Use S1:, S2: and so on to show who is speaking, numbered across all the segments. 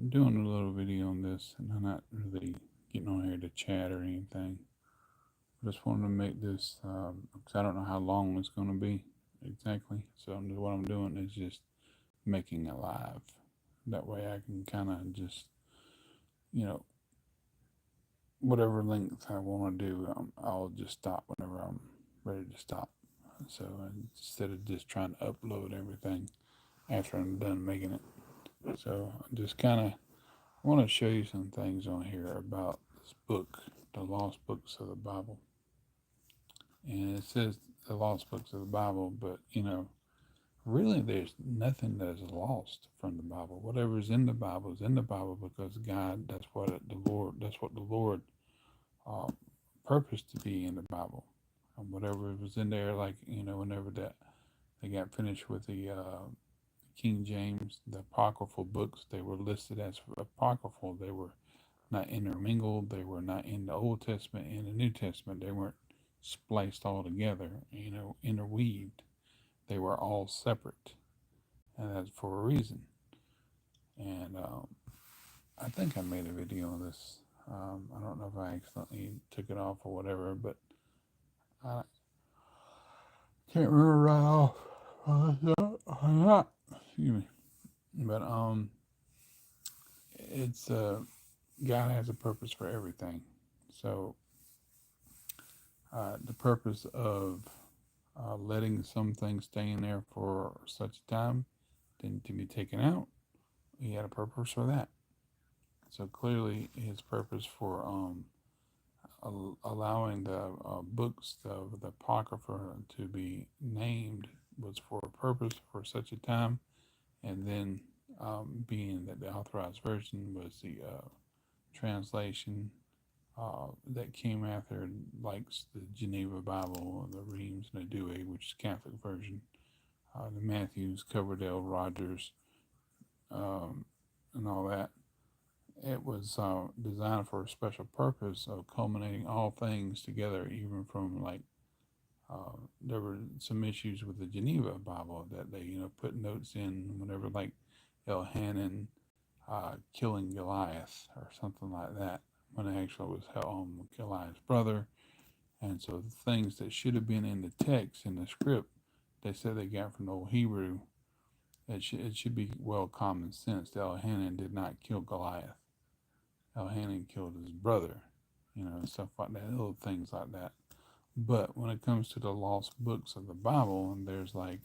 S1: doing a little video on this, and I'm not really getting on here to chat or anything. I just wanted to make this because I don't know how long it's going to be exactly. So what I'm doing is just making it live. That way I can kind of just, you know, whatever length I want to do, I'll just stop whenever I'm ready to stop. So instead of just trying to upload everything after I'm done making it. So I just kind of want to show you some things on here about this book, the lost books of the Bible. And it says the lost books of the Bible, but really there's nothing that is lost from the Bible. Whatever is in the Bible is in the Bible because God, that's what the Lord uh, purposed to be in the Bible. And whatever was in there, like, whenever that they got finished with the King James, the apocryphal books, they were listed as apocryphal. They were not intermingled. They were not in the Old Testament and the New Testament. They weren't spliced all together, interweaved. They were all separate, and that's for a reason. And I think I made a video on this. I don't know if I accidentally took it off or whatever, but I can't remember right off. Excuse me. But it's God has a purpose for everything. So the purpose of letting some things stay in there for such a time, then to be taken out, he had a purpose for that. So clearly, his purpose for allowing the books of the Apocrypha to be named was for a purpose for such a time, and then being that the authorized version was the translation that came after, like the Geneva Bible, the Reims and the Douay, which is Catholic version, the Matthews, Coverdale, Rogers, and all that. It was designed for a special purpose of culminating all things together, even from like there were some issues with the Geneva Bible that they put notes in whenever like Elhanan killing Goliath or something like that, when it actually was Goliath's brother. And so the things that should have been in the text, in the script, they said they got from the old Hebrew. It should be well common sense that Elhanan did not kill Goliath. Elhanan killed his brother, stuff like that, little things like that. But when it comes to the lost books of the Bible, and there's like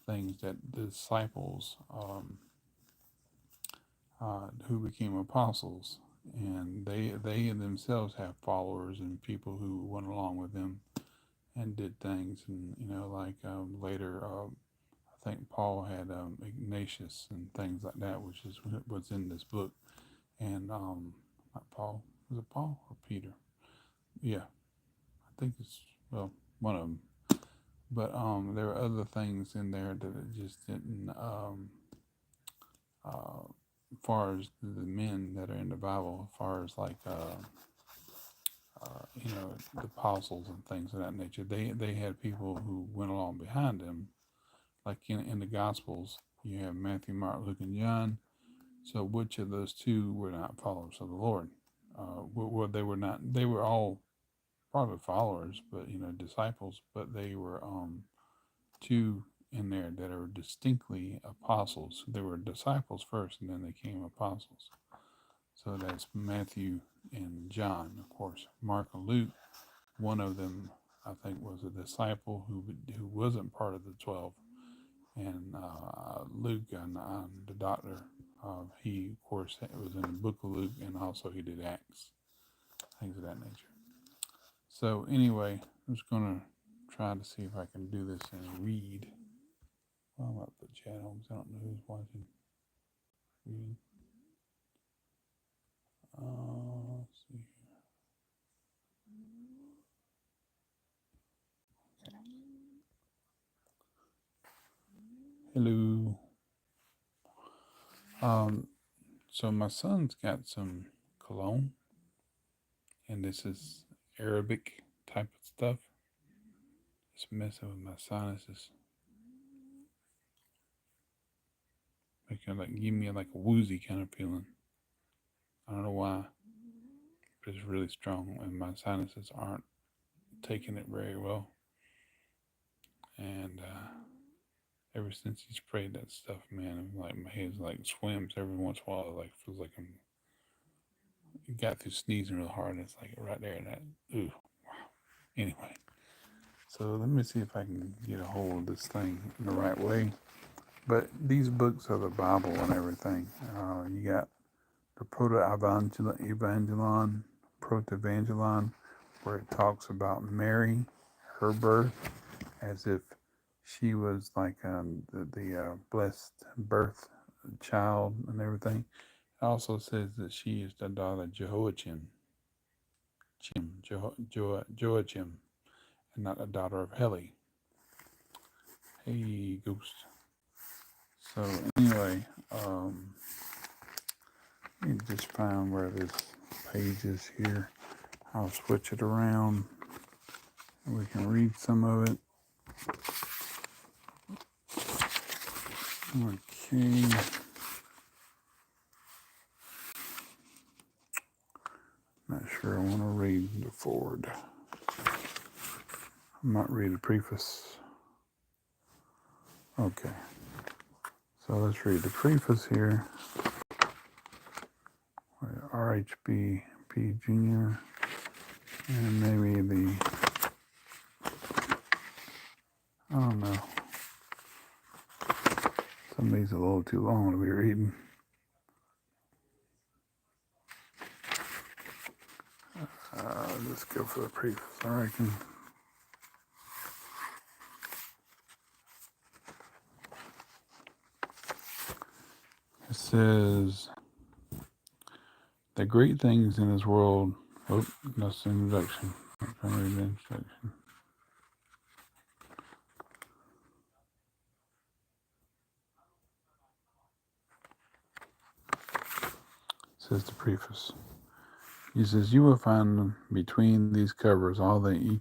S1: things that the disciples who became apostles, and they themselves have followers and people who went along with them and did things, and like later, I think Paul had Ignatius and things like that, which is what's in this book, and not Paul, was it Paul or Peter? Yeah, I think it's one of them. But there were other things in there that it just didn't. As far as the men that are in the Bible, as far as like the apostles and things of that nature, they had people who went along behind them. Like in the Gospels, you have Matthew, Mark, Luke, and John. So which of those two were not followers of the Lord? Well, they were not. They were all probably followers, but disciples. But they were two in there that are distinctly apostles. They were disciples first, and then they became apostles. So that's Matthew and John, of course. Mark and Luke, one of them, I think, was a disciple who wasn't part of the 12. And Luke, and the doctor, he, of course, was in the book of Luke, and also he did Acts, things of that nature. So anyway, I'm just going to try to see if I can do this and read. Well, I'm about to put chat on because I don't know who's watching. Reading. Let's see here. Okay. Hello. So my son's got some cologne, and this is Arabic type of stuff. It's messing with my sinuses. give me like a woozy kind of feeling. I don't know why, but it's really strong, and my sinuses aren't taking it very well. And ever since he sprayed that stuff, man, like my head like swims every once in a while. It like feels like I'm got through sneezing real hard, and it's like right there. And that, ooh, wow. Anyway, so let me see if I can get a hold of this thing in the right way. But these books are the Bible and everything. You got the Proto-Evangelon, where it talks about Mary, her birth, as if she was like the blessed birth child and everything. It also says that she is the daughter of Joachim, and not a daughter of Heli. Hey, ghost. So anyway, let me just find where this page is here. I'll switch it around and we can read some of it. Okay. Not sure I want to read the forward. I might read the preface. Okay. So let's read the preface here. RHB P. Jr. And maybe I don't know. Some of these are a little too long to be reading. Let's go for the preface, I reckon. It says, the great things in this world. Oh, that's the introduction. I'm trying to read the introduction. It says the preface. He says, you will find between these covers all the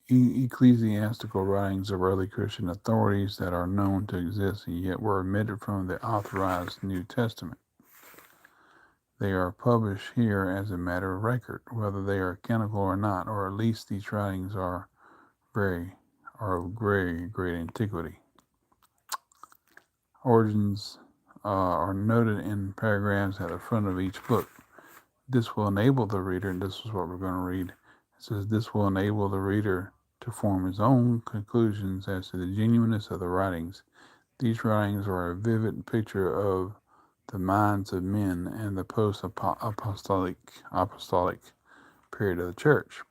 S1: ecclesiastical writings of early Christian authorities that are known to exist and yet were omitted from the authorized New Testament. They are published here as a matter of record, whether they are canonical or not, or at least these writings are of very great antiquity. Origins are noted in paragraphs at the front of each book. This will enable the reader, and this is what we're going to read. It says, this will enable the reader to form his own conclusions as to the genuineness of the writings. These writings are a vivid picture of the minds of men and the post-apostolic period of the church.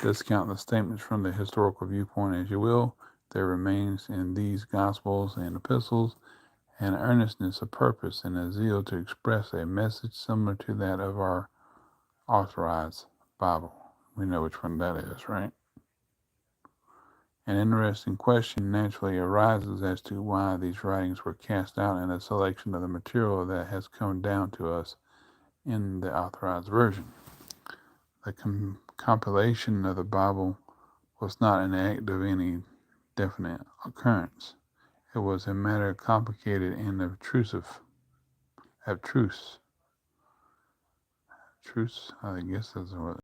S1: Discount the statements from the historical viewpoint as you will, there remains in these Gospels and epistles an earnestness of purpose and a zeal to express a message similar to that of our authorized Bible. We know which one that is, right? An interesting question naturally arises as to why these writings were cast out in a selection of the material that has come down to us in the authorized version. The compilation of the Bible was not an act of any definite occurrence. It was a matter complicated and abstruse. I guess that's what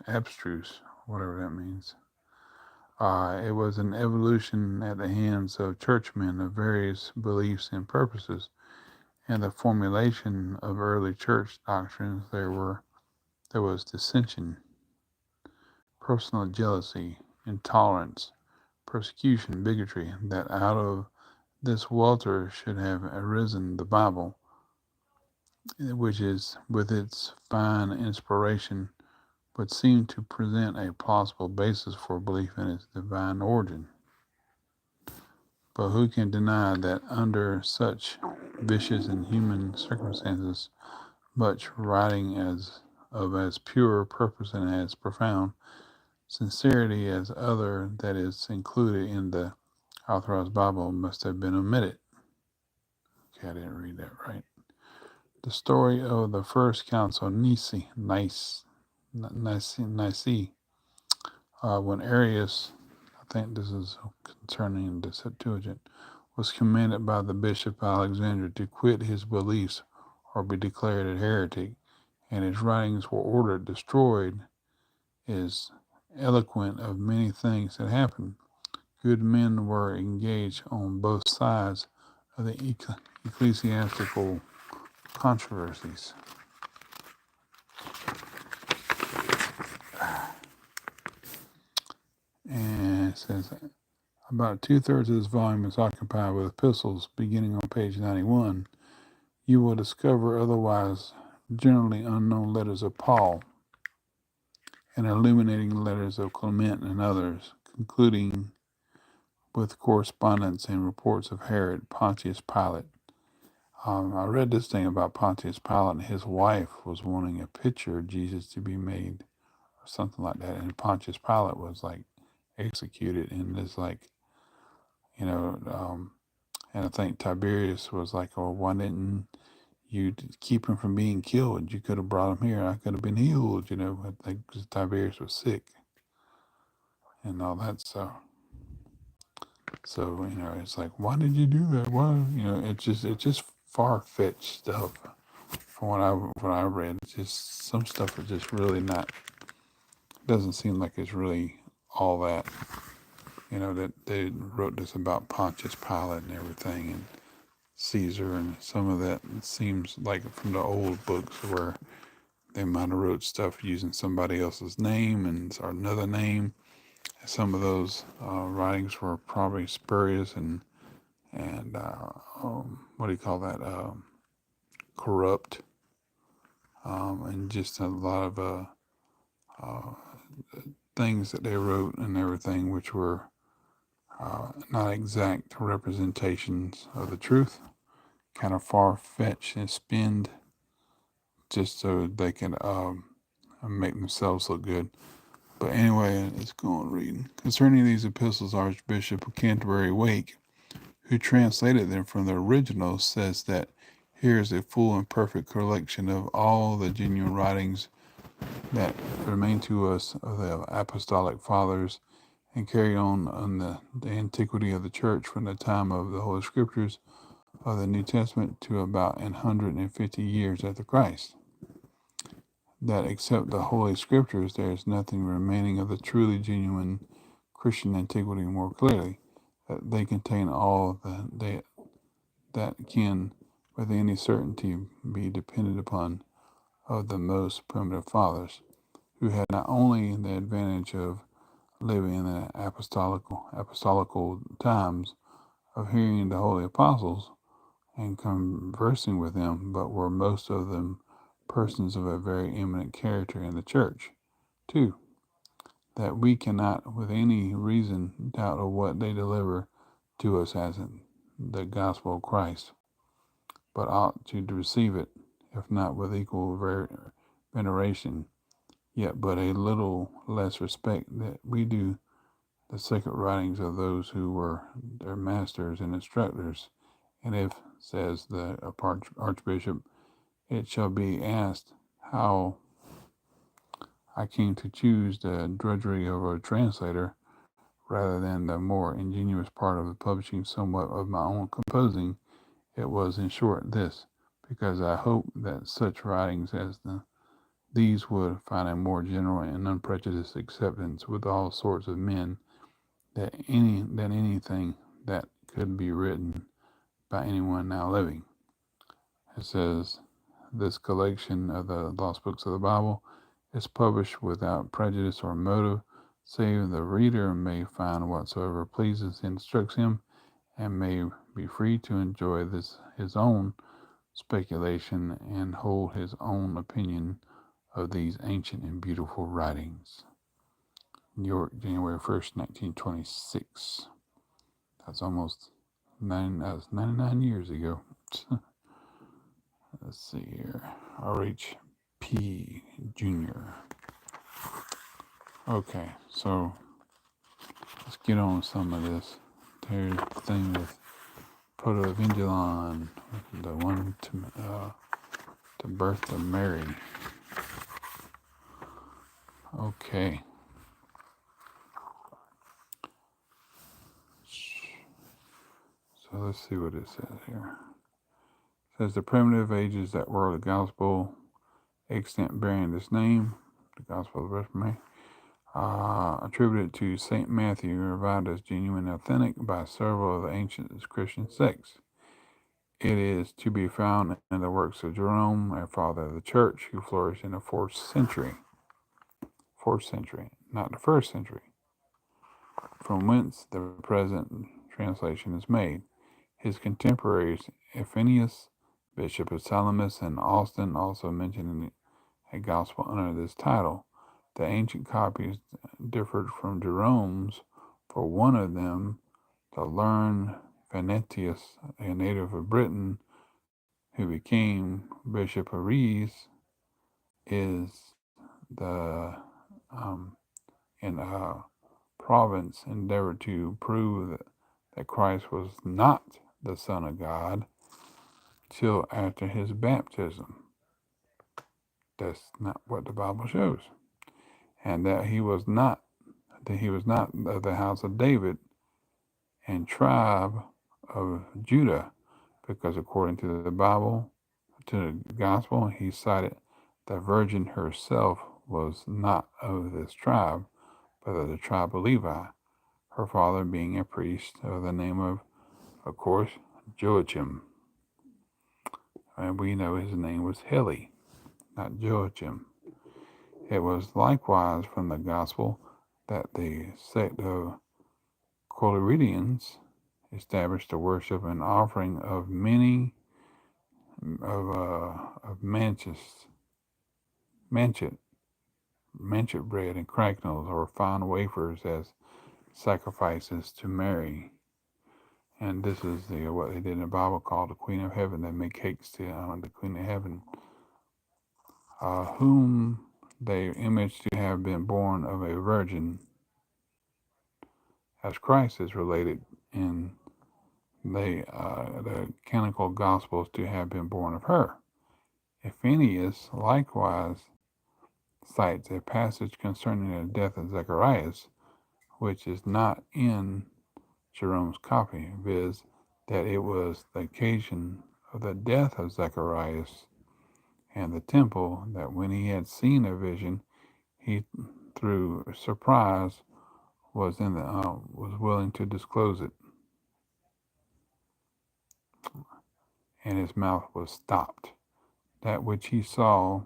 S1: abstruse, whatever that means. It was an evolution at the hands of churchmen of various beliefs and purposes. In the formulation of early church doctrines, there was dissension, personal jealousy, intolerance, persecution, bigotry, that out of this welter should have arisen the Bible, which is, with its fine inspiration, would seem to present a plausible basis for belief in its divine origin. But who can deny that under such vicious and human circumstances, much writing of as pure purpose and as profound sincerity as other that is included in the authorized Bible must have been omitted? Okay, I didn't read that right. The story of the first council, Nicaea, when Arius, I think this is concerning the Septuagint, was commanded by the Bishop of Alexandria to quit his beliefs or be declared a heretic, and his writings were ordered destroyed, is eloquent of many things that happened. Good men were engaged on both sides of the ecclesiastical controversies. And it says about 2/3 of this volume is occupied with epistles. Beginning on page 91, you will discover otherwise generally unknown letters of Paul and illuminating letters of Clement and others, concluding with correspondence and reports of Herod, Pontius Pilate. I read this thing about Pontius Pilate, and his wife was wanting a picture of Jesus to be made, or something like that. And Pontius Pilate was like executed, and it's like, and I think Tiberius was like, "Oh, why didn't you keep him from being killed? You could have brought him here. I could have been healed." I think because Tiberius was sick and all that stuff. So it's like, why did you do that? Why? It's just far fetched stuff. From what I read, it's just some stuff is just really not. Doesn't seem like it's really all that. That they wrote this about Pontius Pilate and everything, and Caesar, and some of that seems like from the old books where they might have wrote stuff using somebody else's name or another name. Some of those writings were probably spurious and what do you call that? Corrupt, and just a lot of things that they wrote and everything, which were not exact representations of the truth, kind of far-fetched and spinned, just so they can make themselves look good. But anyway, let's go on reading. Concerning these epistles, Archbishop of Canterbury Wake, who translated them from the original, says that here is a full and perfect collection of all the genuine writings that remain to us of the apostolic fathers and carry on the antiquity of the church from the time of the Holy Scriptures of the New Testament to about 150 years after Christ. That except the Holy Scriptures, there is nothing remaining of the truly genuine Christian antiquity more clearly. That they contain all that can, with any certainty, be depended upon of the most primitive fathers, who had not only the advantage of living in the apostolical times, of hearing the holy apostles and conversing with them, but were most of them persons of a very eminent character in the church. 2. That we cannot with any reason doubt of what they deliver to us as the gospel of Christ, but ought to receive it, if not with equal veneration, yet but a little less respect that we do the sacred writings of those who were their masters and instructors. And if, says the Archbishop, it shall be asked how I came to choose the drudgery of a translator rather than the more ingenious part of the publishing somewhat of my own composing, it was in short this, because I hope that such writings as these would find a more general and unprejudiced acceptance with all sorts of men than anything that could be written by anyone now living. It says, this collection of the lost books of the Bible is published without prejudice or motive, save the reader may find whatsoever pleases and instructs him, and may be free to enjoy his own speculation and hold his own opinion of these ancient and beautiful writings. New York, January 1st, 1926. That's 99 years ago. Let's see here. R.H.P. Jr. Okay, so let's get on with some of this. There's the thing with Proto-Evangelion, the one to birth of Mary. Okay. So let's see what it says here. It says the primitive ages that were the gospel extant bearing this name, the Gospel of the Reformation, attributed to St. Matthew, revived as genuine and authentic by several of the ancient Christian sects. It is to be found in the works of Jerome, a father of the church, who flourished in the 4th century. 4th century, not the 1st century, from whence the present translation is made. His contemporaries, Ephenius, Bishop of Salamis, and Austin, also mentioned a gospel under this title. The ancient copies differed from Jerome's, for one of them, the learned Venetius, a native of Britain, who became Bishop of Rheims, is the in province endeavored to prove that Christ was not the Son of God till after his baptism. That's not what the Bible shows. And that he was not of the house of David and tribe of Judah, because according to the Bible, to the gospel, he cited the virgin herself was not of this tribe, but of the tribe of Levi, her father being a priest of the name of course, Joachim. And we know his name was Heli, not Joachim. It was likewise from the gospel that the sect of Collyridians established the worship and offering of many of manchet bread and cracknels or fine wafers as sacrifices to Mary. And this is what they did in the Bible called the Queen of Heaven. They make cakes to the Queen of Heaven, whom they imaged to have been born of a virgin, as Christ is related in the canonical Gospels to have been born of her. Ephenius likewise cites a passage concerning the death of Zacharias, which is not in Jerome's copy, viz., that it was the occasion of the death of Zacharias and the temple that when he had seen a vision, he, through surprise, was willing to disclose it, and his mouth was stopped. That which he saw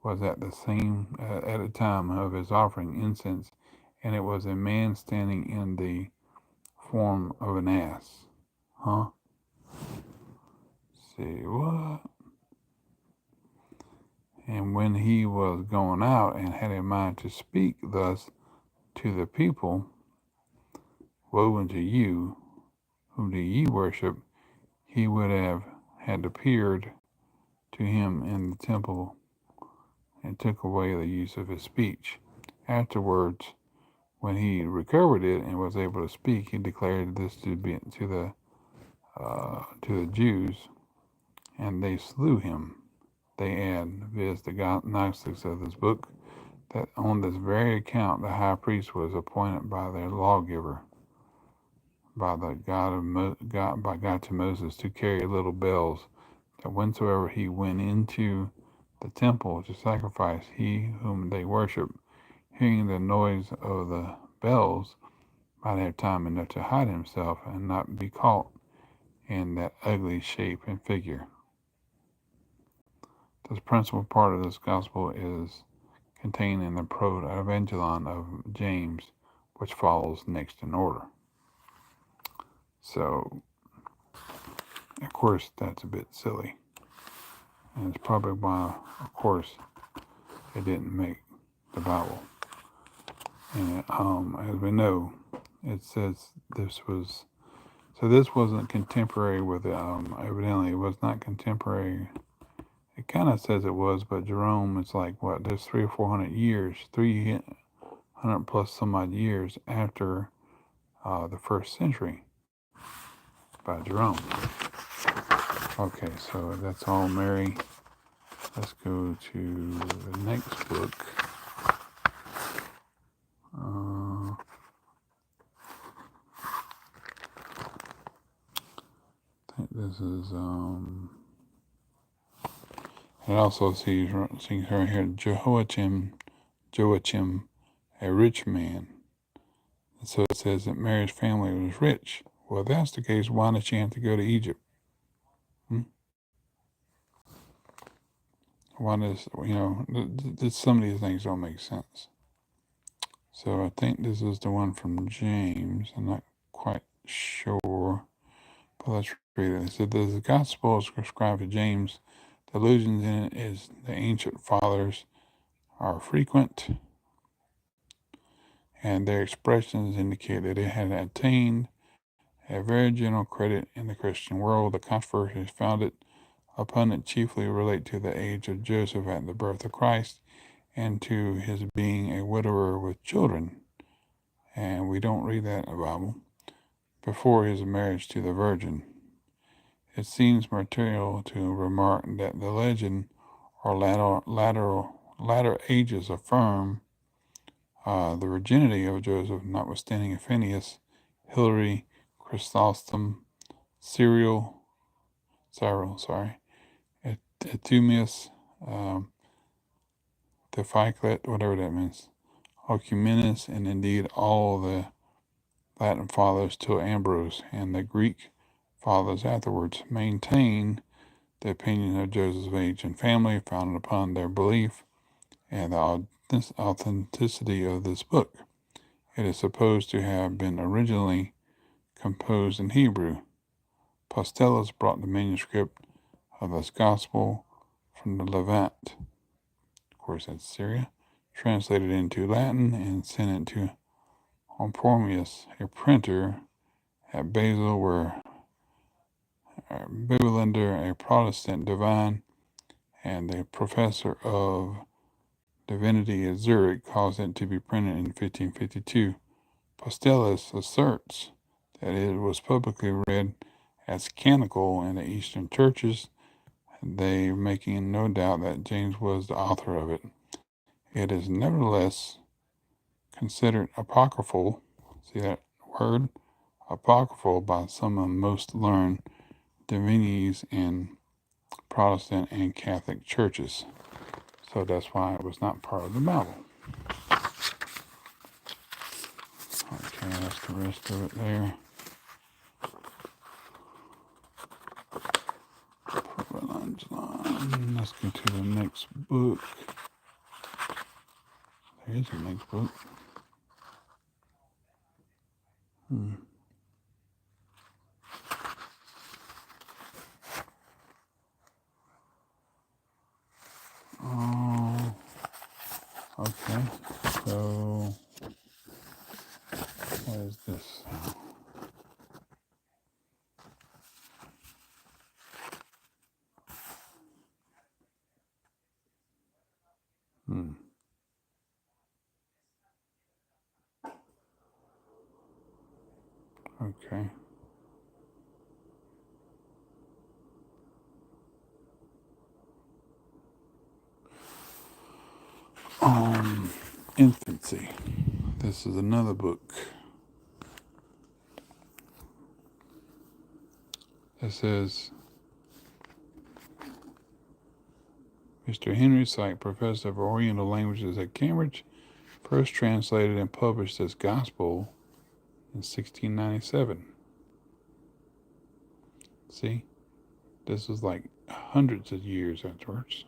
S1: was at the time of his offering incense, and it was a man standing in the form of an ass. See what? And when he was going out and had a mind to speak thus to the people, woe unto you, whom do ye worship? He would have had appeared to him in the temple and took away the use of his speech. Afterwards, when he recovered it and was able to speak, he declared this to the Jews, and they slew him. They add, viz., the Gnostics of this book, that on this very account the high priest was appointed by their lawgiver, by God to Moses, to carry little bells, that whensoever he went into the temple to sacrifice, he whom they worship, hearing the noise of the bells, might have time enough to hide himself and not be caught in that ugly shape and figure. This principal part of this gospel is contained in the Proto-Evangelion of James, which follows next in order. So, of course, that's a bit silly. And it's probably why, of course, it didn't make the Bible. And as we know, it says this wasn't contemporary with, evidently it was not contemporary. It kind of says it was, but Jerome, it's like, there's 300 or 400 years, 300 plus some odd years after the 1st century by Jerome. Okay, so that's all Mary. Let's go to the next book. This is it also sees right here Joachim, a rich man. And so it says that Mary's family was rich. Well, if that's the case, why did she have to go to Egypt? Hmm? Why does, some of these things don't make sense. So I think this is the one from James. I'm not quite sure, but let's read it. It said, the gospel is ascribed to James. The allusions in it is the ancient fathers are frequent, and their expressions indicate that it had attained a very general credit in the Christian world. The controversies founded upon it chiefly relate to the age of Joseph at the birth of Christ and to his being a widower with children. And we don't read that in the Bible. Before his marriage to the Virgin. It seems material to remark that the legend or latter ages affirm the virginity of Joseph, notwithstanding Phineas, Hilary, Chrysostom, Cyril, Euthymius, Theophilus, whatever that means, Ocumenus, and indeed all the Latin fathers till Ambrose, and the Greek fathers afterwards, maintain the opinion of Joseph's age and family, founded upon their belief and the authenticity of this book. It is supposed to have been originally composed in Hebrew. Postellus brought the manuscript of this gospel from the Levant, of course that's Syria, translated into Latin and sent it to Amphormius, a printer at Basel, where Bibelander, a Protestant divine and a professor of divinity at Zurich, caused it to be printed in 1552. Postellus asserts that it was publicly read as canonical in the Eastern churches, they making no doubt that James was the author of it. It is nevertheless considered apocryphal, see that word? Apocryphal by some of the most learned divinities in Protestant and Catholic churches. So that's why it was not part of the Bible. Okay, that's the rest of it there. Let's go to the next book. There is a next book. Oh, okay. So, what is this? Okay. Infancy. This is another book. It says, Mr. Henry Syke, professor of Oriental languages at Cambridge, first translated and published this gospel in 1697. See? This was like hundreds of years afterwards.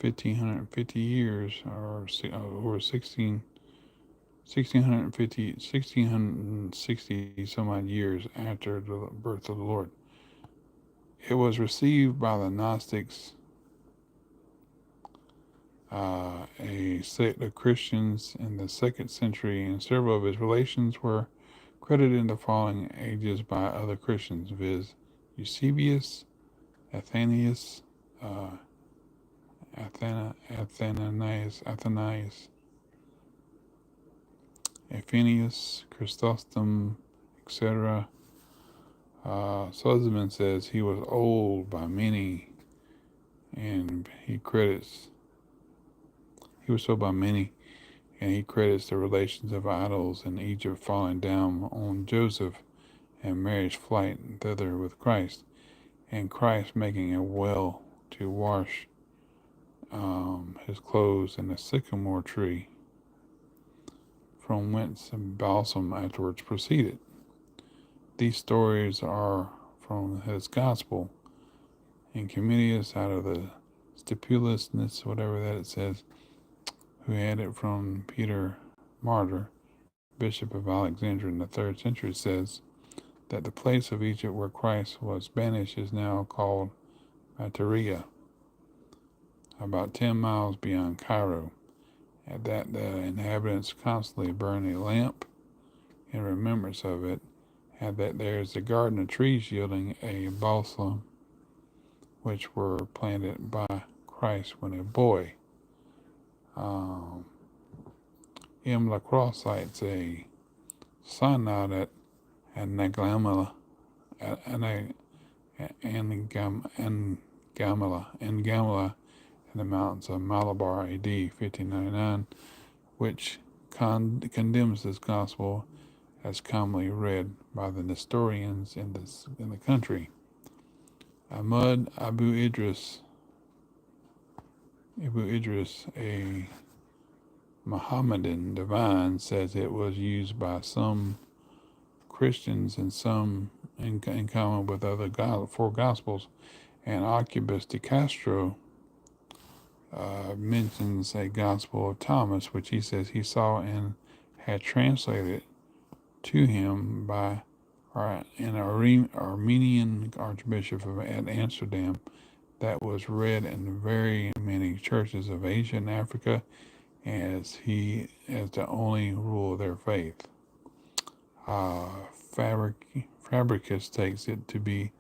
S1: 1,550 years, or over 1660 some odd years after the birth of the Lord. It was received by the Gnostics, a sect of Christians in the 2nd century, and several of its relations were credited in the following ages by other Christians, viz. Eusebius, Athanaeus, Aphenius, Chrysostom, etc. Sussman says he was old by many, and he was told by many, and he credits the relations of idols in Egypt falling down on Joseph and Mary's flight thither with Christ, and Christ making a well to wash his clothes in a sycamore tree, from whence balsam afterwards proceeded. These stories are from his gospel, and Comenius out of the Stipulusness, whatever that it says, who had it from Peter Martyr, Bishop of Alexandria in the 3rd century, says that the place of Egypt where Christ was banished is now called Mataria, about 10 miles beyond Cairo, and that the inhabitants constantly burn a lamp in remembrance of it, and that there is a garden of trees yielding a balsam, which were planted by Christ when a boy. M. Lacroix cites a synod at Anagamala, Gamala in the mountains of Malabar A.D. 1599, which condemns this gospel as commonly read by the Nestorians in the country. Ahmad Abu Idris, a Mohammedan divine, says it was used by some Christians and some in common with other four gospels, and Archibus de Castro mentions a gospel of Thomas, which he says he saw and had translated to him by an Armenian archbishop at Amsterdam, that was read in very many churches of Asia and Africa as the only rule of their faith. Fabricus takes it to be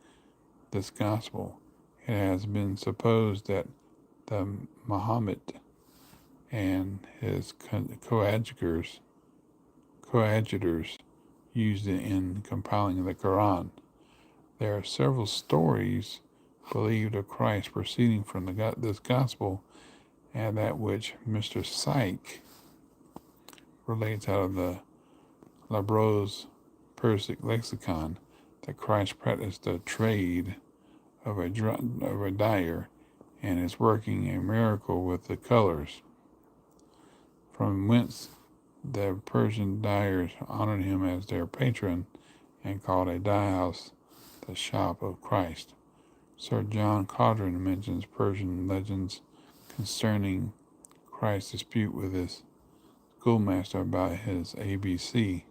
S1: this gospel. It has been supposed that the Muhammad and his coadjutors used it in compiling the Quran. There are several stories believed of Christ proceeding from this gospel, and that which Mr. Syke relates out of the Labrosse Persic lexicon, that Christ practiced the trade of a dyer and is working a miracle with the colors, from whence the Persian dyers honored him as their patron and called a dye house the shop of Christ. Sir John Codron mentions Persian legends concerning Christ's dispute with his schoolmaster about his ABC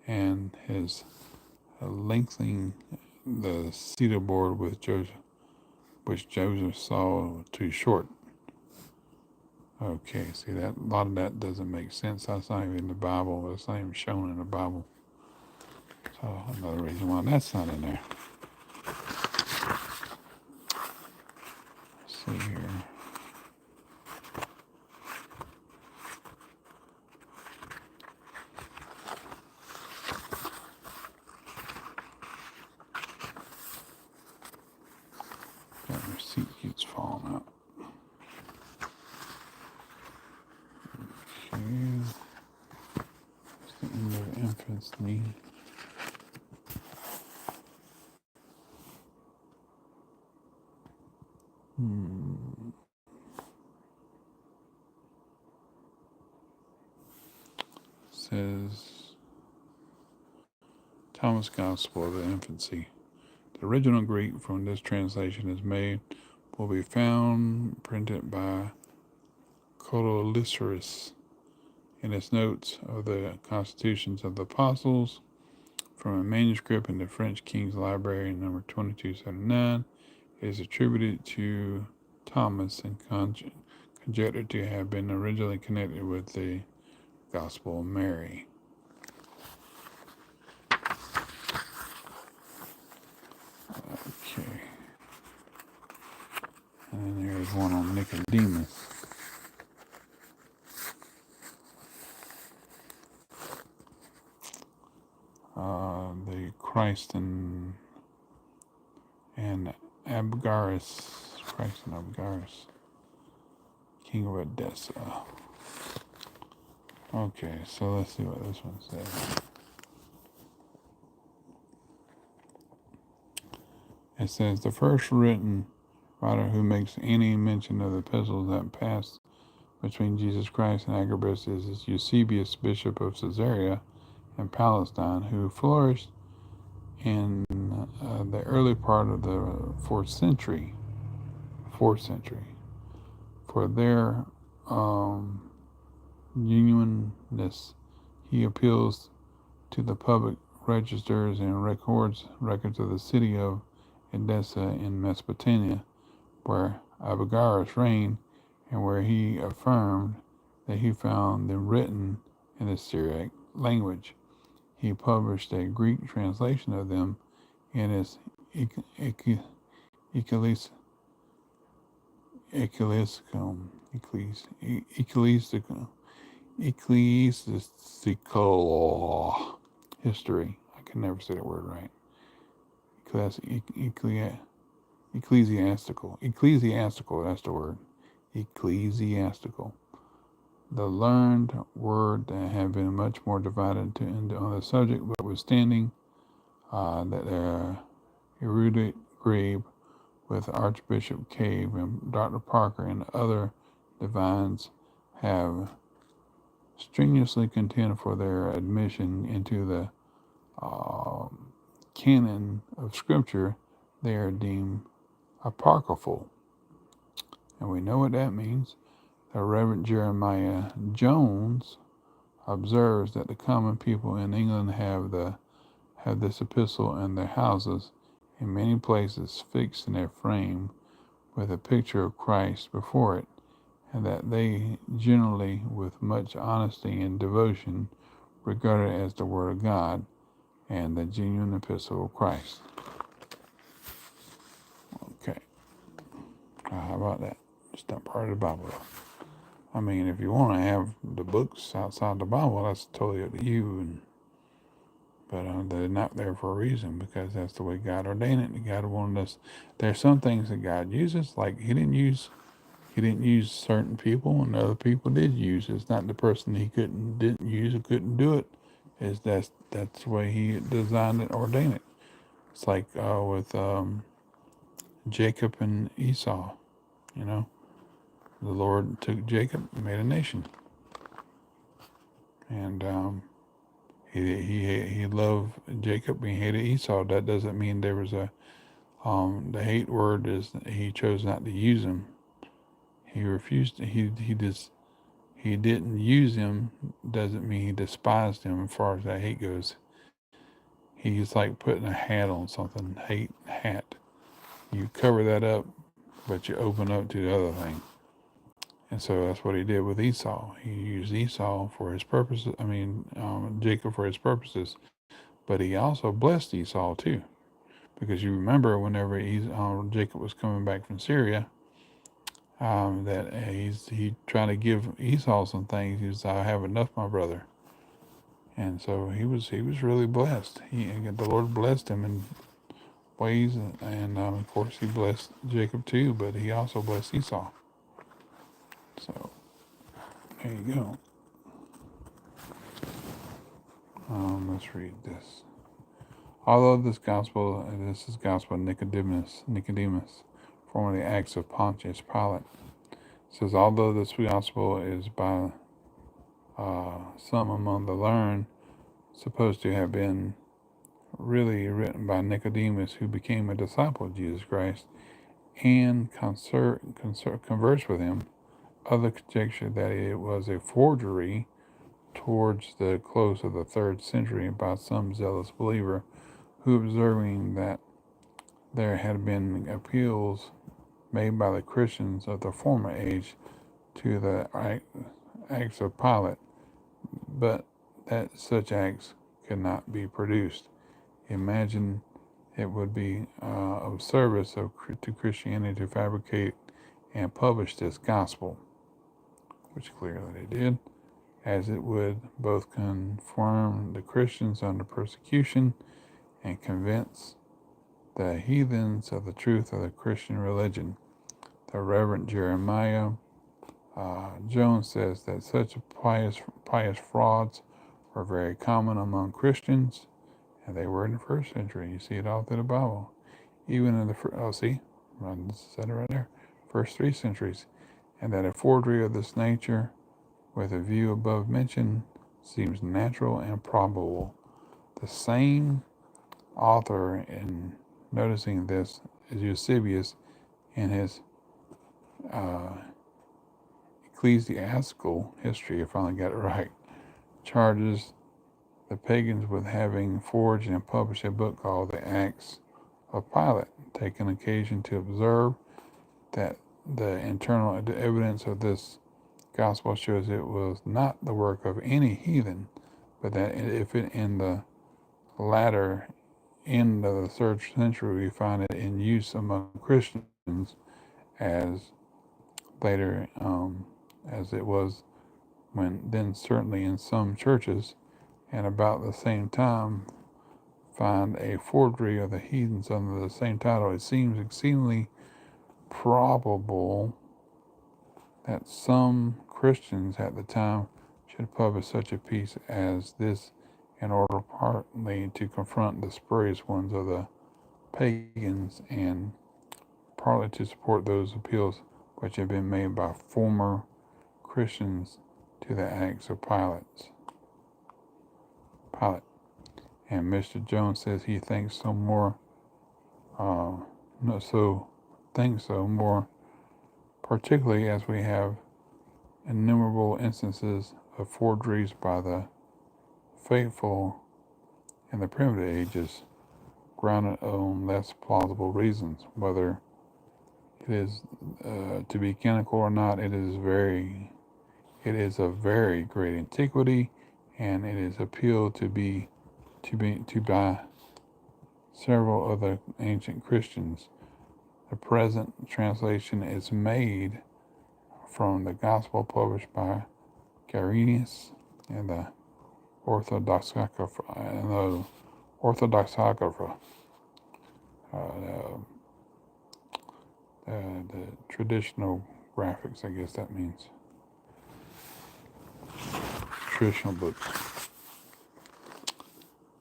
S1: and his lengthening the cedar board with Joseph, which Joseph saw too short. Okay, see, that a lot of that doesn't make sense. That's not even in the Bible. It's not even shown in the Bible. So another reason why that's not in there. Let's see here. That receipt keeps falling out. Okay. That's the end of infancy. Says Thomas Gospel of the Infancy. The original Greek from this translation is made will be found printed by Cotolicerus in its notes of the Constitutions of the Apostles from a manuscript in the French King's Library, number 2279. It is attributed to Thomas and conjectured to have been originally connected with the Gospel of Mary. Okay. And then there's one on Nicodemus. The Christ and Abgarus, Christ and Abgarus, king of Edessa. Okay, so let's see what this one says. It says the first written writer who makes any mention of the epistles that passed between Jesus Christ and Agabus is Eusebius, bishop of Caesarea in Palestine, who flourished in the early part of the fourth century. Fourth century, for their genuineness, he appeals to the public registers and records of the city of Edessa in Mesopotamia, where Abigarus reigned, and where he affirmed that he found them written in the Syriac language. He published a Greek translation of them in his Ecclesiasticum, ecclesiastical history. I can never say that word right. Ecclesiastical, that's the word. Ecclesiastical. The learned word that have been much more divided on the subject, but withstanding that their erudite grave with Archbishop Cave and Dr. Parker and other divines have strenuously contend for their admission into the canon of Scripture, they are deemed apocryphal. And we know what that means. The Reverend Jeremiah Jones observes that the common people in England have this epistle in their houses, in many places fixed in a frame with a picture of Christ before it, and that they generally, with much honesty and devotion, regard it as the Word of God and the genuine epistle of Christ. Okay, how about that? Just not part of the Bible. I mean, if you want to have the books outside the Bible, that's totally up to you. But they're not there for a reason, because that's the way God ordained it. God wanted us. There's some things that God uses, like He didn't use certain people, and other people did use. It's not the person He didn't use or couldn't do it. That's the way He designed it, ordained it. It's like with Jacob and Esau. You know, the Lord took Jacob and made a nation, and he loved Jacob and he hated Esau. That doesn't mean there was a the hate word is He chose not to use him. He refused. He didn't use him. Doesn't mean he despised him. As far as that hate goes, he's like putting a hat on something. Hate hat. You cover that up, but you open up to the other thing. And so that's what he did with Esau. He used Esau for his purposes. Jacob for his purposes. But he also blessed Esau too, because you remember whenever Jacob was coming back from Syria, that he tried to give Esau some things. He said, "I have enough, my brother," and so he was really blessed. The Lord blessed him in ways, and of course He blessed Jacob too, but He also blessed Esau. So there you go. Let's read this. Although this is gospel of Nicodemus, formerly Acts of Pontius Pilate. It says, although this gospel is by some among the learned supposed to have been really written by Nicodemus, who became a disciple of Jesus Christ and conversed with him, others conjecture that it was a forgery towards the close of the 3rd century by some zealous believer who, observing that there had been appeals made by the Christians of the former age to the acts of Pilate, but that such acts could not be produced. Imagine it would be of service to Christianity to fabricate and publish this gospel, which clearly they did, as it would both confirm the Christians under persecution and convince the heathens of the truth of the Christian religion. The Reverend Jeremiah Jones says that such pious frauds were very common among Christians, and they were in the first century. You see it all through the Bible. Even in the I said it right there, first 3 centuries, and that a forgery of this nature, with a view above mentioned, seems natural and probable. The same author, in noticing this, is Eusebius in his ecclesiastical history. I finally got it right. Charges the pagans with having forged and published a book called the Acts of Pilate, taking occasion to observe that the internal evidence of this gospel shows it was not the work of any heathen, but that if it in the latter end of the 3rd century we find it in use among Christians as later as it was then certainly in some churches, and about the same time find a forgery of the heathens under the same title. It seems exceedingly probable that some Christians at the time should publish such a piece as this in order partly to confront the spurious ones of the pagans and partly to support those appeals which have been made by former Christians to the acts of Pilate. And Mr. Jones says he thinks so more, more particularly as we have innumerable instances of forgeries by the faithful in the primitive ages, grounded on less plausible reasons. Whether it is to be canonical or not, it is of very great antiquity, and it is appealed to by several of the ancient Christians. The present translation is made from the gospel published by Quirinius and the Orthodoxographer, the traditional graphics, I guess that means. Traditional books.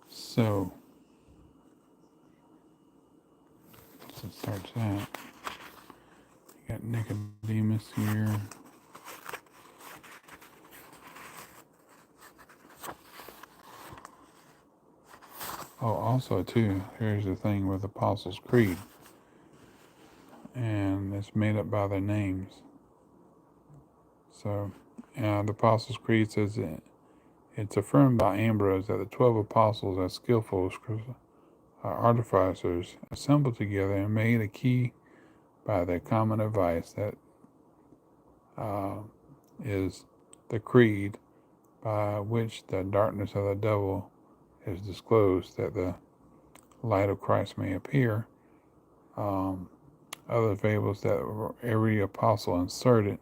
S1: So, it starts that. You got Nicodemus here. Oh, also too, here's the thing with Apostles' Creed, and it's made up by their names. So, the Apostles' Creed says that it's affirmed by Ambrose that the 12 apostles, as skillful artificers, assembled together and made a key by their common advice, that is the creed, by which the darkness of the devil is disclosed, that the light of Christ may appear. Other fables that every apostle inserted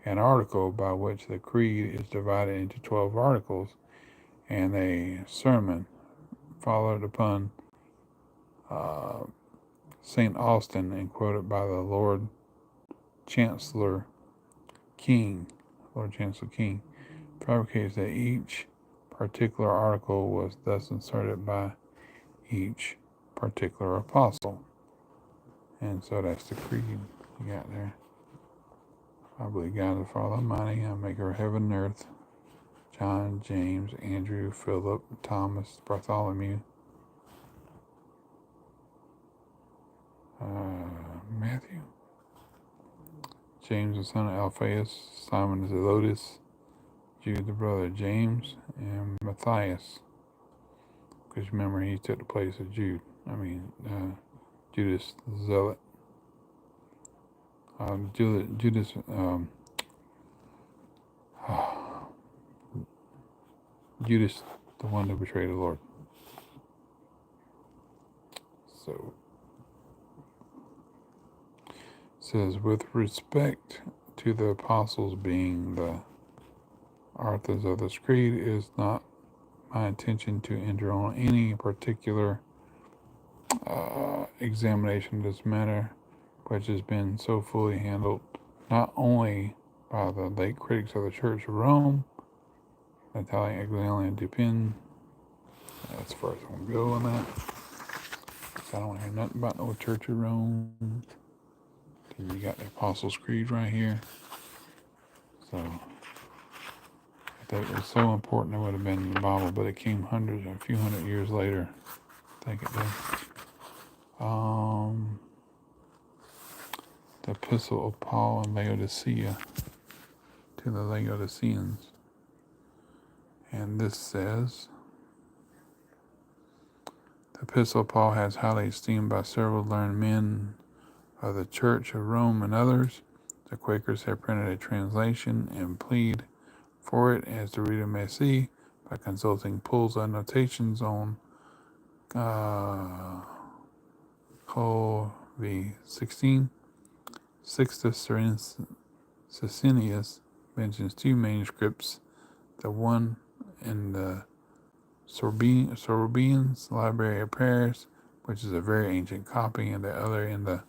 S1: an article by which the creed is divided into 12 articles, and a sermon followed upon St. Austin and quoted by the Lord Chancellor King, fabricates that each particular article was thus inserted by each particular apostle. And so that's the creed you got there. I believe God the Father Almighty, maker of heaven and earth, John, James, Andrew, Philip, Thomas, Bartholomew, Matthew, James the son of Alphaeus, Simon the Zelotes, Jude the brother of James, and Matthias. Because remember, he took the place of Judas the Zealot. Judas, the one who betrayed the Lord. So, it says, with respect to the apostles being the authors of this creed, it is not my intention to enter on any particular examination of this matter, which has been so fully handled not only by the late critics of the Church of Rome, Natalia Aguilera Dupin. That's as far as I'm going to go on that. So I don't want to hear nothing about no Church of Rome. Then you got the Apostles' Creed right here. So if that was so important, it would have been in the Bible, but it came a few hundred years later. I think it did. The Epistle of Paul and Laodicea to the Laodiceans. And this says, the Epistle of Paul has highly esteemed by several learned men of the Church of Rome and others. The Quakers have printed a translation and plead for it, as the reader may see by consulting Pool's annotations on Col v. 16. Sixtus Sicinius mentions two manuscripts, the one in the Sorbians Library of Paris, which is a very ancient copy, and the other in the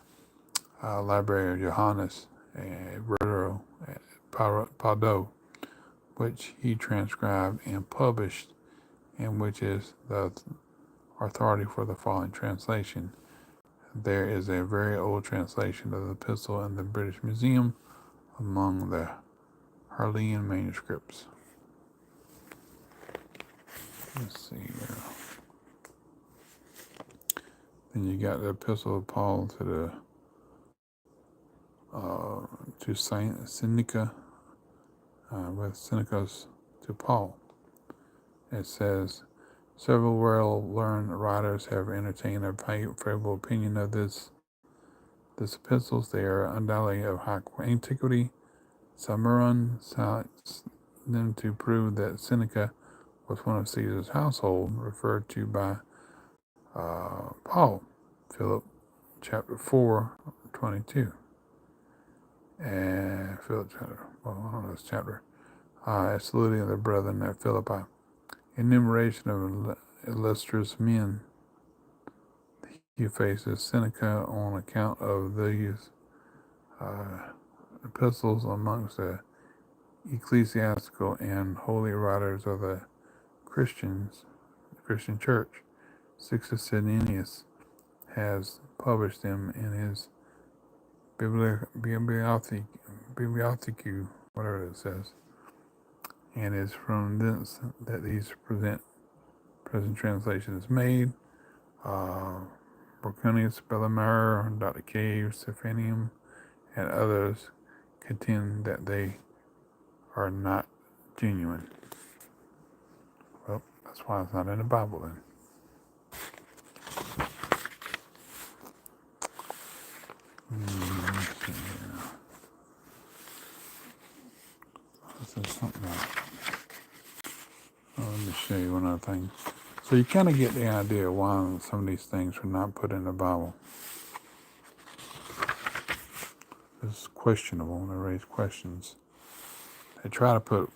S1: Library of Johannes Rudero at Padoue, which he transcribed and published, and which is the authority for the following translation. There is a very old translation of the epistle in the British Museum among the Harleian manuscripts. Let's see here. Then you got the epistle of Paul to Saint Seneca, with Seneca's to Paul. It says, several well-learned writers have entertained a favorable opinion of this epistles. They are undoubtedly of high antiquity. Samaron cites them to prove that Seneca was one of Caesar's household, referred to by Paul, Philip chapter 4:22. And Philip chapter, I don't know this chapter. Saluting the brethren at Philippi. Enumeration of illustrious men. He faces Seneca on account of these epistles amongst the ecclesiastical and holy writers of the Christian church. Sixtus Sicinius has published them in his Bibliotheque, whatever it says, and it's from thence that these present translation is made. Broconius, Bellamar, Dr. Cave, Stephanium, and others contend that they are not genuine. Well, that's why it's not in the Bible then. Let's see here. This is something else. Let me show you one other thing. So you kind of get the idea why some of these things were not put in the Bible. It's questionable, and they raise questions. They try to put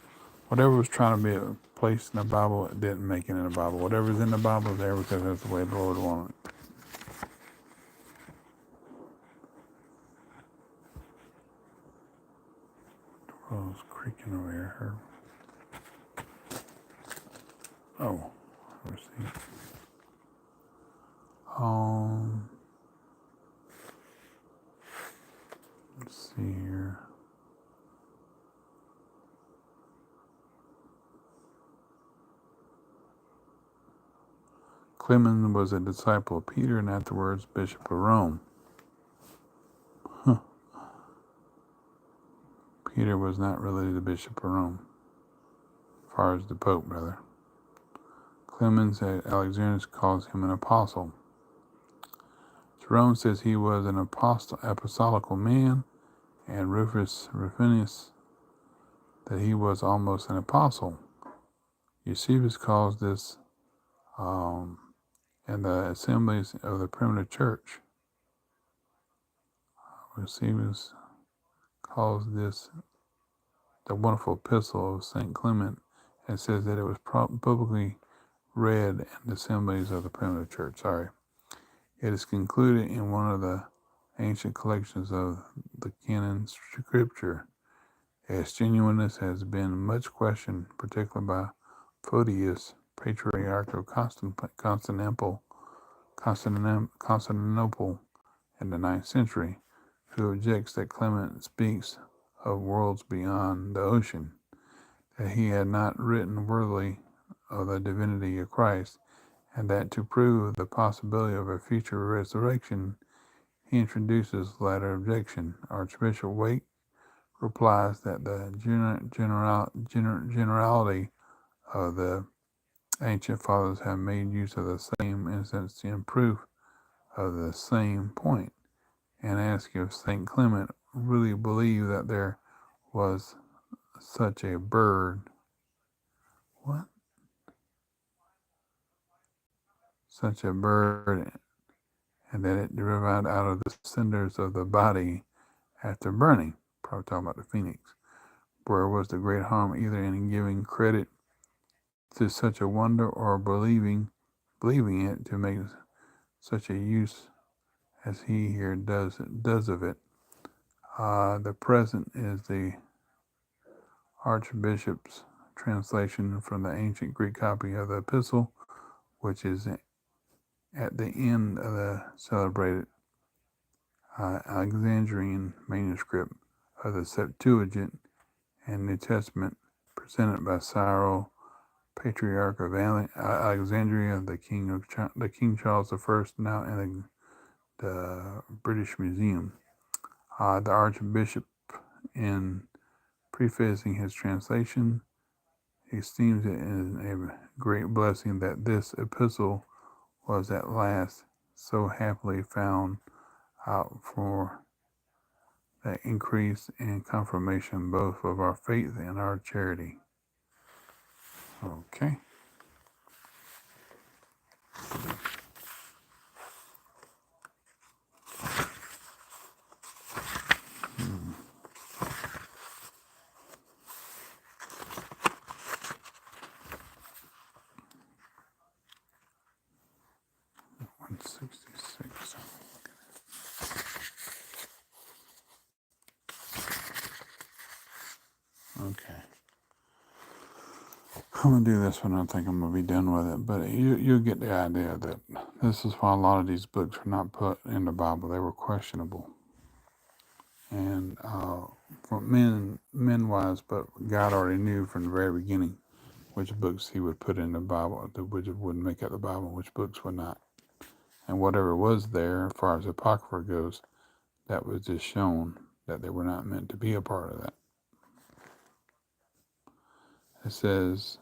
S1: whatever was trying to be placed in the Bible, it didn't make it in the Bible. Whatever's in the Bible is there because that's the way the Lord wanted it. The world's creaking over here. Oh, let's see. Let's see here. Clement was a disciple of Peter and afterwards Bishop of Rome. Peter was not really the Bishop of Rome, as far as the Pope, brother. Clemens at Alexandria calls him an apostle. Jerome says he was an apostolical man, and Rufinus that he was almost an apostle. Eusebius calls this in the assemblies of the primitive church. Eusebius calls this the wonderful epistle of St. Clement and says that it was publicly read in the assemblies of the primitive church. It is concluded in one of the ancient collections of the canon scripture. Its genuineness has been much questioned, particularly by Photius, Patriarch of Constantinople in the 9th century, who objects that Clement speaks of worlds beyond the ocean, that he had not written worthily of the divinity of Christ, and that to prove the possibility of a future resurrection, he introduces the latter objection. Archbishop Wake replies that the generality of the ancient fathers have made use of the same instance in proof of the same point, and asks if St. Clement really believed that there was such a bird. What? Such a bird, and that it derived out of the cinders of the body after burning. Probably talking about the phoenix. Where was the great harm either in giving credit to such a wonder or believing it to make such a use as he here does of it? The present is the Archbishop's translation from the ancient Greek copy of the epistle, which is at the end of the celebrated Alexandrian manuscript of the Septuagint and New Testament, presented by Cyril, Patriarch of Alexandria, the King Charles I, now in the British Museum. The Archbishop, in prefacing his translation, esteems it a great blessing that this epistle was at last so happily found out for the increase and confirmation both of our faith and our charity. Okay. One 66. Okay. I'm going to do this one. I think I'm going to be done with it. But you'll get the idea that this is why a lot of these books were not put in the Bible. They were questionable. And from men-wise, but God already knew from the very beginning which books he would put in the Bible, which would make up the Bible, which books would not. And whatever was there, as far as Apocrypha goes, that was just shown that they were not meant to be a part of that. It says,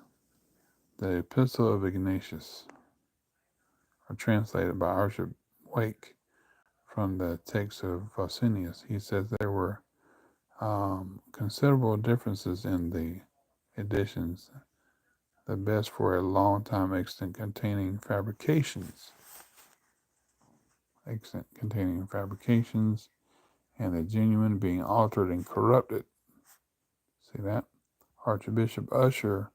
S1: the Epistle of Ignatius, are translated by Archbishop Wake from the text of Pausanias. He says there were considerable differences in the editions, the best for a long time extant containing fabrications, and the genuine being altered and corrupted. See that? Archbishop Usher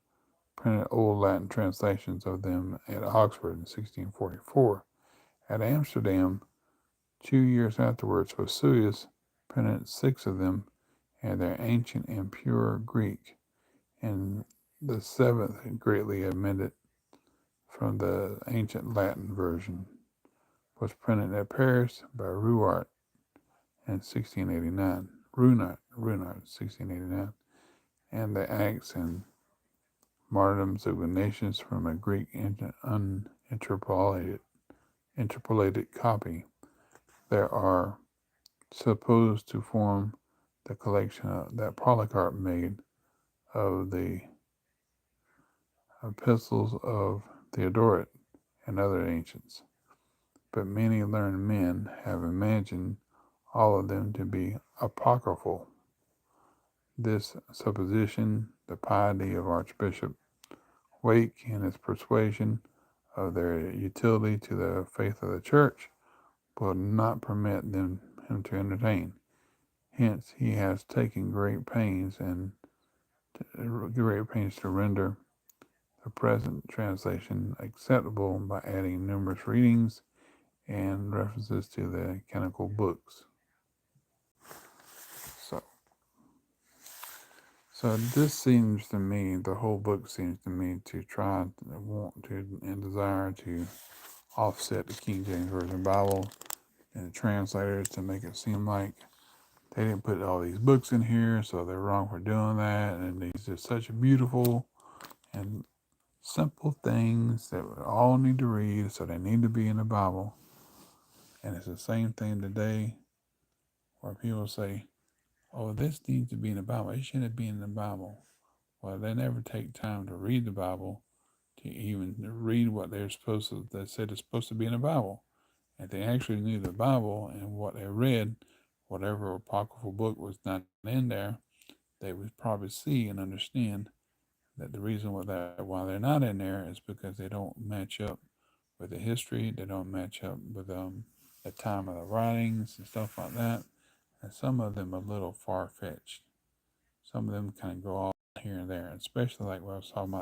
S1: printed old Latin translations of them at Oxford in 1644. At Amsterdam, 2 years afterwards, Vossius printed 6 of them in their ancient and pure Greek, and the 7th, greatly amended from the ancient Latin version, was printed at Paris by Ruart in 1689. Runart, 1689, and the Acts and Martyrdoms of Ignatius from a Greek interpolated copy. There are supposed to form the collection that Polycarp made of the epistles of Theodoret and other ancients, but many learned men have imagined all of them to be apocryphal. This supposition, the piety of Archbishop Wake and his persuasion of their utility to the faith of the Church, will not permit him to entertain. Hence, he has taken great pains to render the present translation acceptable by adding numerous readings and references to the canonical books. So, So this seems to me, the whole book seems to me to try to want to and desire to offset the King James Version Bible and the translators to make it seem like they didn't put all these books in here, so they're wrong for doing that. And these are such beautiful and simple things that we all need to read, so they need to be in the Bible. And it's the same thing today where people say, oh, this needs to be in the Bible. It shouldn't be in the Bible. Well, they never take time to read the Bible, to even read what they're supposed to, they said it's supposed to be in the Bible. If they actually knew the Bible and what they read, whatever apocryphal book was not in there, they would probably see and understand that the reason why they're not in there is because they don't match up with the history. They don't match up with the time of the writings and stuff like that. And some of them are a little far fetched. Some of them kind of go off here and there, especially like what I was talking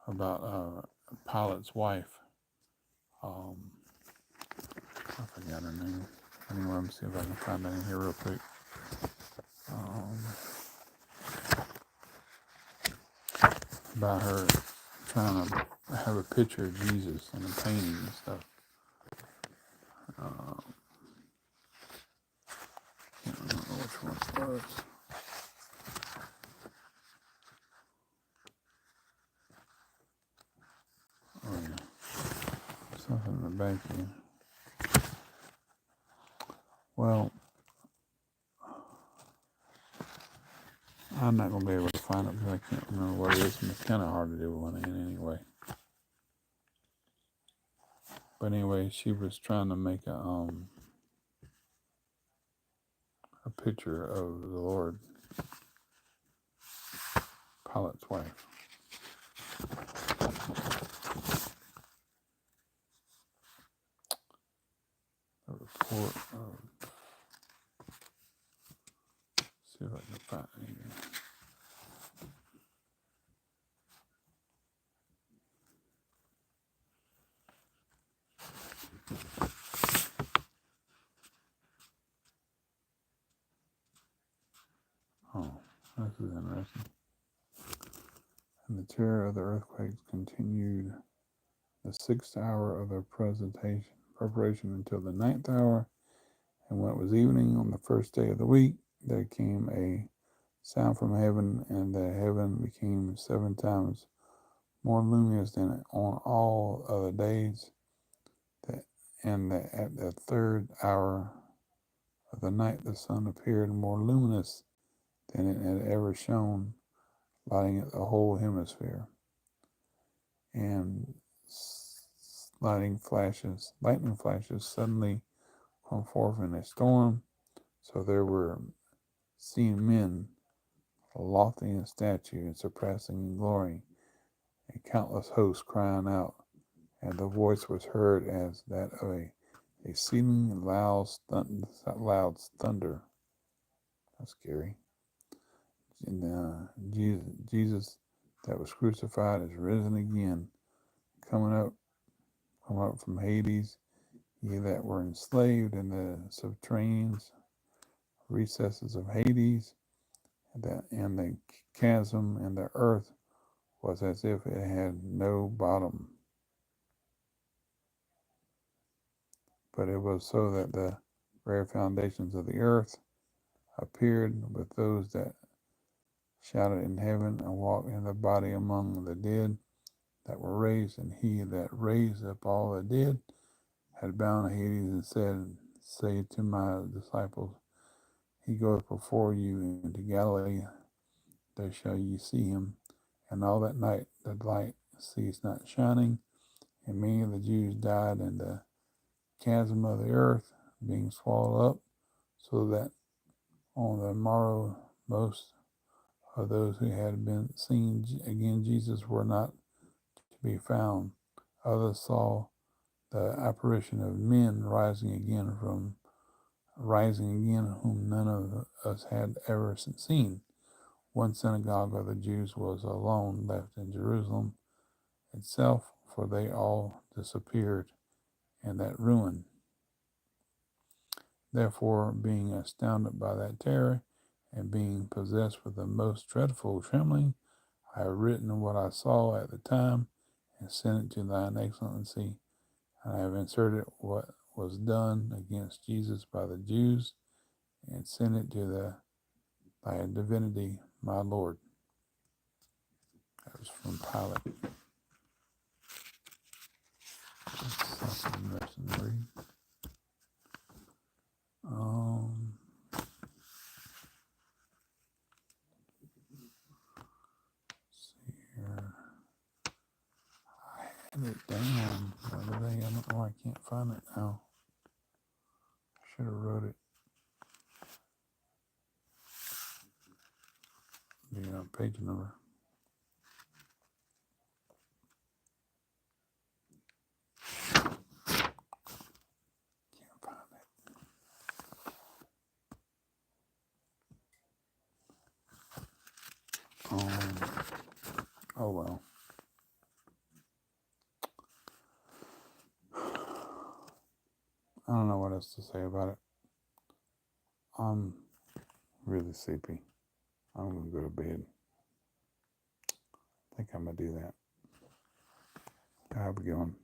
S1: about Pilate's wife. I forgot her name. Anyway, let me see if I can find that in here real quick. About her trying to have a picture of Jesus in a painting and stuff. I don't know which one it was. Oh yeah, something in the back here. Well, I'm not gonna be able to find it because I can't remember what it is, and it's kind of hard to do one in anyway. But anyway, she was trying to make a picture of the Lord, Pilate's wife. A report of, see if I can find it here. Oh, this is interesting. And the terror of the earthquakes continued the 6th hour of their preparation until the 9th hour. And when it was evening on the first day of the week, there came a sound from heaven, and the heaven became 7 times more luminous than on all other days. And at the 3rd hour of the night, the sun appeared more luminous than it had ever shone, lighting the whole hemisphere. And lightning flashes suddenly come forth in a storm. So there were seen men lofty in stature and surpassing in glory, and countless hosts crying out, and the voice was heard as that of a exceeding loud thunder. That's scary. And Jesus that was crucified is risen again, coming up from Hades, ye that were enslaved in the subterranean recesses of Hades, and the chasm and the earth was as if it had no bottom. But it was so that the very foundations of the earth appeared with those that shouted in heaven and walked in the body among the dead that were raised. And he that raised up all the dead had bound Hades and said, say to my disciples, he goeth before you into Galilee, there shall ye see him. And all that night the light ceased not shining, and many of the Jews died in the chasm of the earth, being swallowed up, so that on the morrow most of those who had been seen again Jesus were not to be found. Others saw the apparition of men rising again, whom none of us had ever seen. One synagogue of the Jews was alone left in Jerusalem itself, for they all disappeared in that ruin. Therefore, being astounded by that terror, and being possessed with a most dreadful trembling, I have written what I saw at the time, and sent it to thine excellency. And I have inserted what was done against Jesus by the Jews, and sent it to thy divinity, my Lord. That was from Pilate. That's something interesting to read. Let's see here. I had it down the other day. I don't know why I can't find it now. I should have wrote it. The page number. Can't find it. Oh well. I don't know what else to say about it. I'm really sleepy. I'm gonna go to bed. I think I'm gonna do that. Have a good one.